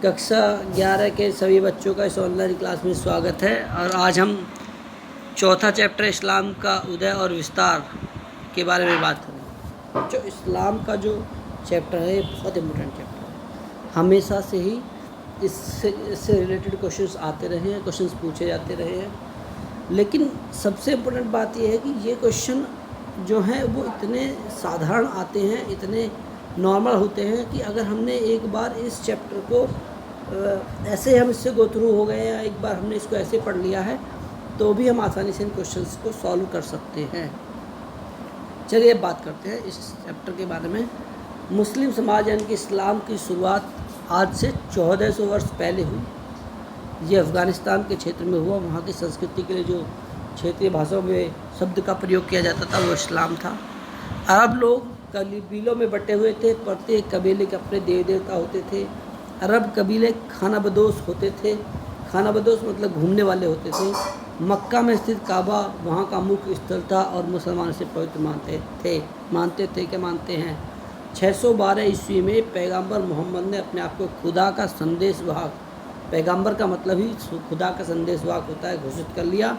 कक्षा 11 के सभी बच्चों का इस ऑनलाइन क्लास में स्वागत है। और आज हम चौथा चैप्टर इस्लाम का उदय और विस्तार के बारे में बात करेंगे। जो इस्लाम का जो चैप्टर है ये बहुत इम्पोर्टेंट चैप्टर है। हमेशा से ही इससे रिलेटेड क्वेश्चंस आते रहे हैं, क्वेश्चंस पूछे जाते रहे हैं। लेकिन सबसे इम्पोर्टेंट बात यह है कि ये क्वेश्चन जो हैं वो इतने साधारण आते हैं, इतने नॉर्मल होते हैं कि अगर हमने एक बार इस चैप्टर को ऐसे हम इससे गो थ्रू हो गए या एक बार हमने इसको ऐसे पढ़ लिया है तो भी हम आसानी से इन क्वेश्चंस को सॉल्व कर सकते हैं। चलिए अब बात करते हैं इस चैप्टर के बारे में। मुस्लिम समाज यानी कि इस्लाम की शुरुआत आज से 1400 वर्ष पहले हुई। ये अफ़गानिस्तान के क्षेत्र में हुआ। वहाँ की संस्कृति के लिए जो क्षेत्रीय भाषाओं में शब्द का प्रयोग किया जाता था वो इस्लाम था। अरब लोग कबीलों में बटे हुए थे। प्रत्येक कबीले के अपने देवी देवता होते थे। अरब कबीले खानाबदोश होते थे। खानाबदोश मतलब घूमने वाले होते थे। मक्का में स्थित काबा वहाँ का मुख्य स्थल था और मुसलमान इसे पवित्र मानते हैं। 612 ईस्वी में पैगंबर मोहम्मद ने अपने आप को खुदा का संदेशवाहक, पैगंबर का मतलब ही खुदा का संदेशवाहक होता है, घोषित कर लिया।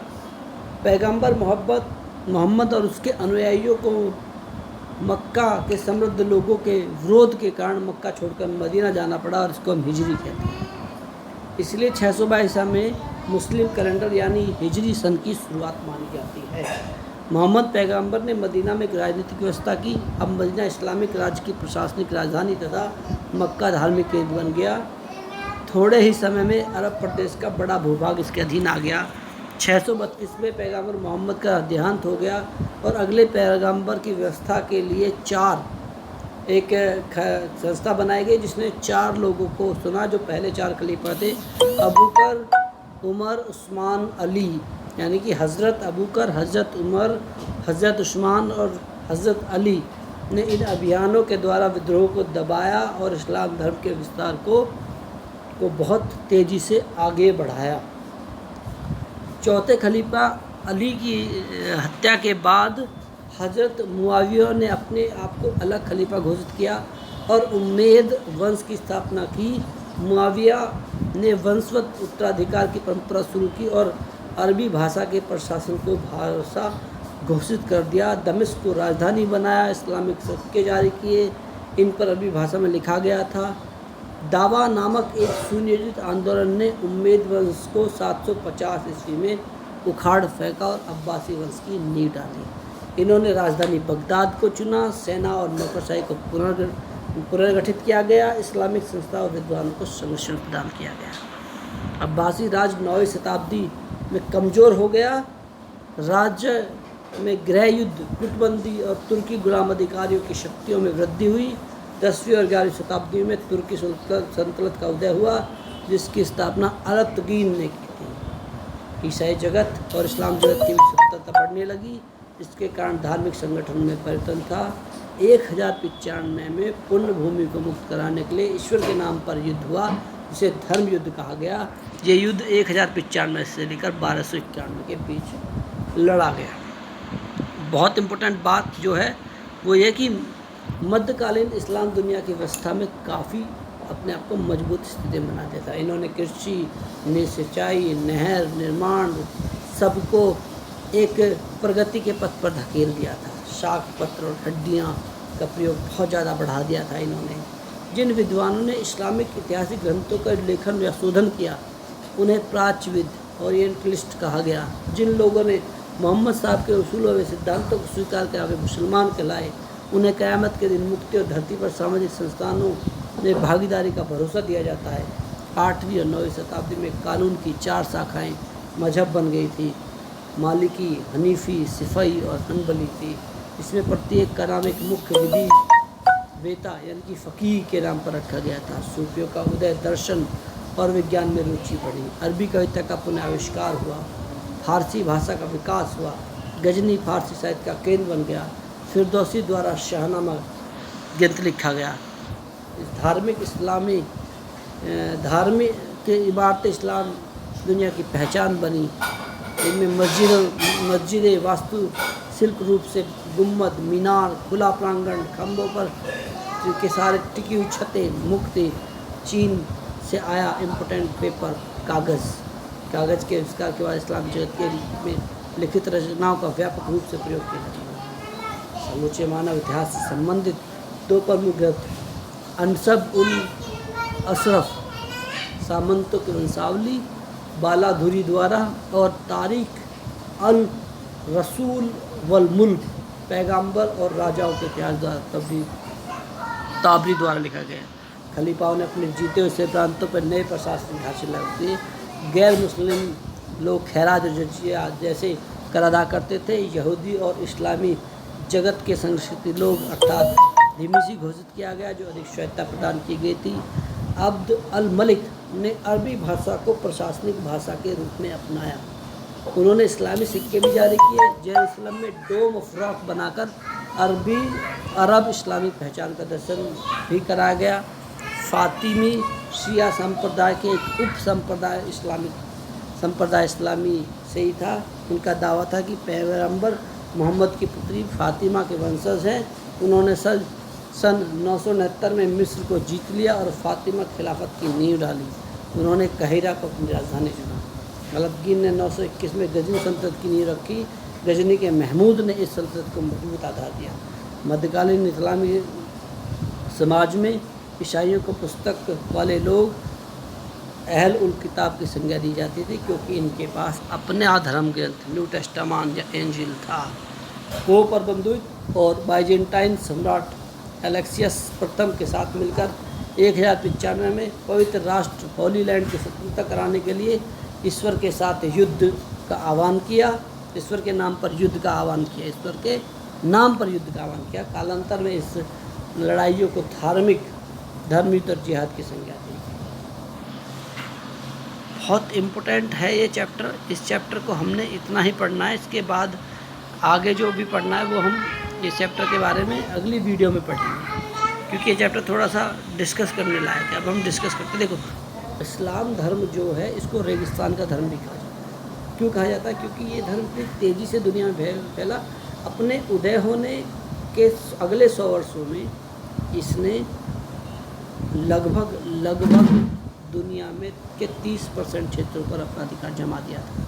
पैगंबर मोहम्मद और उसके अनुयायियों को मक्का के समृद्ध लोगों के विरोध के कारण मक्का छोड़कर मदीना जाना पड़ा और इसको हम हिजरी कहते हैं। इसलिए 622 ईसा में मुस्लिम कैलेंडर यानी हिजरी सन की शुरुआत मानी जाती है। मोहम्मद पैगंबर ने मदीना में एक राजनीतिक व्यवस्था की। अब मदीना इस्लामिक राज्य की प्रशासनिक राजधानी तथा मक्का धार्मिक केंद्र बन गया। थोड़े ही समय में अरब प्रदेश का बड़ा भूभाग इसके अधीन आ गया। 632 में पैगंबर मोहम्मद का देहांत हो गया और अगले पैगंबर की व्यवस्था के लिए एक संस्था बनाई गई जिसने 4 लोगों को चुना जो पहले 4 खलीफा थे। अबूकर, उमर, उस्मान, अली, यानी कि हज़रत अबूकर, हज़रत उमर, हज़रत उस्मान और हज़रत अली ने इन अभियानों के द्वारा विद्रोह को दबाया और इस्लाम धर्म के विस्तार को बहुत तेज़ी से आगे बढ़ाया। चौथे खलीफा अली की हत्या के बाद हज़रत मुआविया ने अपने आप को अलग खलीफा घोषित किया और उम्मेद वंश की स्थापना की। मुआविया ने वंशवत उत्तराधिकार की परंपरा शुरू की और अरबी भाषा के प्रशासन को भाषा घोषित कर दिया। दमिश्क को राजधानी बनाया। इस्लामिक सिक्के जारी किए, इन पर अरबी भाषा में लिखा गया था। दावा नामक एक सुनियोजित आंदोलन ने उम्मेद वंश को 750 ईस्वी में उखाड़ फेंका और अब्बासी वंश की नींव डाली। इन्होंने राजधानी बगदाद को चुना। सेना और नौकरशाही को पुनर्गठित किया गया। इस्लामिक संस्था और विद्वानों को संरक्षण प्रदान किया गया। अब्बासी राज 9वीं शताब्दी में कमज़ोर हो गया। राज्य में गृह युद्ध, गुटबंदी और तुर्की गुलाम अधिकारियों की शक्तियों में वृद्धि हुई। 10वीं और 11वीं शताब्दी में तुर्की सल्तनत का उदय हुआ जिसकी स्थापना अरतुगीन ने की थी। ईसाई जगत और इस्लाम जगत की विस्तृतता बढ़ने लगी। इसके कारण धार्मिक संगठन में परिवर्तन था। 1095 में पुण्य भूमि को मुक्त कराने के लिए ईश्वर के नाम पर युद्ध हुआ जिसे धर्म युद्ध कहा गया। ये युद्ध 1095 से लेकर 1291 के बीच लड़ा गया। बहुत इम्पोर्टेंट बात जो है वो ये कि मध्यकालीन इस्लाम दुनिया की व्यवस्था में काफ़ी अपने आप को मजबूत स्थिति में बना देता है। इन्होंने कृषि, सिंचाई, नहर निर्माण सबको एक प्रगति के पथ पर धकेल दिया था। शाक पत्र और हड्डियाँ का प्रयोग बहुत ज़्यादा बढ़ा दिया था इन्होंने। जिन विद्वानों ने इस्लामिक ऐतिहासिक ग्रंथों का लेखन या शोधन किया उन्हें प्राच्यविद, ओरिएंटलिस्ट कहा गया। जिन लोगों ने मोहम्मद साहब के उसूलों व सिद्धांतों को स्वीकार किया वे मुसलमान कहलाए। उन्हें क़यामत के दिन मुक्ति और धरती पर सामाजिक संस्थानों में भागीदारी का भरोसा दिया जाता है। 8वीं और 9वीं शताब्दी में कानून की 4 शाखाएं मजहब बन गई थी। मालिकी, हनीफी, सिफई और हनबली थी। इसमें प्रत्येक का नाम एक मुख्य विधि वेता यानी कि फ़कीह के नाम पर रखा गया था। सूफियों का उदय, दर्शन और विज्ञान में रुचि बढ़ी। अरबी कविता का पुनः आविष्कार हुआ। फारसी भाषा का विकास हुआ। गजनी फारसी साहित्य का केंद्र बन गया। फिरदौसी द्वारा शाहनामा ग्रंथ लिखा गया। धार्मिक के इबारत इस्लाम दुनिया की पहचान बनी। इनमें मस्जिदें वास्तु शिल्प रूप से गुम्बद, मीनार, खुला प्रांगण, खंभों पर के सारे टिकी हुई छतें, मुक्ति, चीन से आया इम्पोर्टेंट पेपर कागज़ के आविष्कार के बाद इस्लाम जगत के में लिखित रचनाओं का व्यापक रूप से प्रयोग किया जाता है। समूचे मानव इतिहास से संबंधित 2 प्रमुख ग्रंथ अनसब उल अशरफ सामंतों की वंशावली बालाधुरी द्वारा और तारीख अल रसूल वल मुल्क पैगंबर और राजाओं के इतिहास द्वारा ताबरी द्वारा लिखा गया। खलीफाओं ने अपने जीते हुए प्रांतों पर नए प्रशासनिक ढांचे लागू किए। गैर मुस्लिम लोग खैरात और जजिया जैसे कर अदा करते थे। यहूदी और इस्लामी जगत के संस्कृति लोग अर्थात धिमीसी घोषित किया गया जो अधिक स्वायत्ता प्रदान की गई थी। अब्द अल मलिक ने अरबी भाषा को प्रशासनिक भाषा के रूप में अपनाया। उन्होंने इस्लामी सिक्के भी जारी किए। जेरूसलम में डोम ऑफ रॉक बनाकर अरब इस्लामी पहचान का दर्शन भी कराया गया। फातिमी शिया संप्रदाय के एक उप संप्रदाय इस्लामी से ही था। उनका दावा था कि पैगंबर मोहम्मद की पुत्री फातिमा के वंशज हैं। उन्होंने सन 969 में मिस्र को जीत लिया और फातिमा खिलाफत की नींव डाली। उन्होंने काहिरा को अपनी राजधानी चुना। गलबगीन ने 921 में गजनी सल्तनत की नींव रखी। गजनी के महमूद ने इस सल्तनत को मजबूत आधार दिया। मध्यकालीन इस्लामी समाज में ईसाइयों को पुस्तक वाले लोग अहल उल किताब की संज्ञा दी जाती थी क्योंकि इनके पास अपने धर्म ग्रंथ न्यू टेस्टामेंट या एंजिल था। पोप अरबंदुत और बाइजेंटाइन सम्राट एलेक्सियस प्रथम के साथ मिलकर 1095 में पवित्र राष्ट्र होली लैंड की स्वतंत्रता कराने के लिए ईश्वर के साथ युद्ध का आह्वान किया। ईश्वर के नाम पर युद्ध का आह्वान किया। कालांतर में इस लड़ाइयों को धर्म युद्ध और जिहाद की संज्ञा दी। बहुत इम्पोर्टेंट है ये चैप्टर। इस चैप्टर को हमने इतना ही पढ़ना है। इसके बाद आगे जो भी पढ़ना है वो हम इस चैप्टर के बारे में अगली वीडियो में पढ़ेंगे क्योंकि ये चैप्टर थोड़ा सा डिस्कस करने लायक है। अब हम डिस्कस करते देखो, इस्लाम धर्म जो है इसको रेगिस्तान का धर्म भी कहा जाता है। क्यों कहा जाता है? क्योंकि ये धर्म इतनी तेज़ी से दुनिया में फैला। अपने उदय होने के अगले 100 वर्षों में इसने लगभग दुनिया में के 30% क्षेत्रों पर अपना अधिकार जमा दिया था।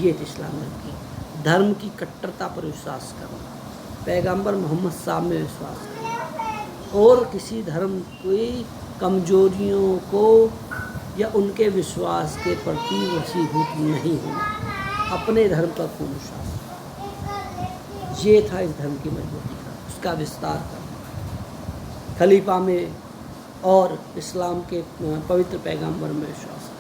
ये थी इस्लाम धर्म की कट्टरता पर विश्वास करना, पैगंबर मोहम्मद साहब में विश्वास करना और किसी धर्म की कमजोरियों को या उनके विश्वास के प्रति वशीभूत नहीं होना, अपने धर्म पर पूर्ण विश्वास। ये था इस धर्म की मजबूती का, उसका विस्तार करना, खलीफा में और इस्लाम के पवित्र पैगंबर में विश्वास।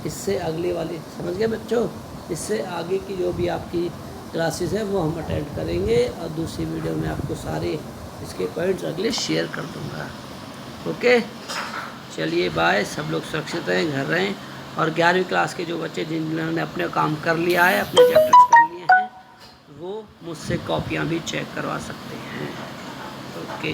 इससे अगली वाली समझ गए बच्चों? इससे आगे की जो भी आपकी क्लासेस है वो हम अटेंड करेंगे और दूसरी वीडियो में आपको सारे इसके पॉइंट्स अगले शेयर कर दूंगा। ओके, चलिए बाय। सब लोग सुरक्षित रहें, घर रहें। और 11वीं क्लास के जो बच्चे जिन्होंने अपने काम कर लिया है, अपने चैप्टर्स कर लिए हैं, वो मुझसे कॉपियाँ भी चेक करवा सकते हैं। ओके।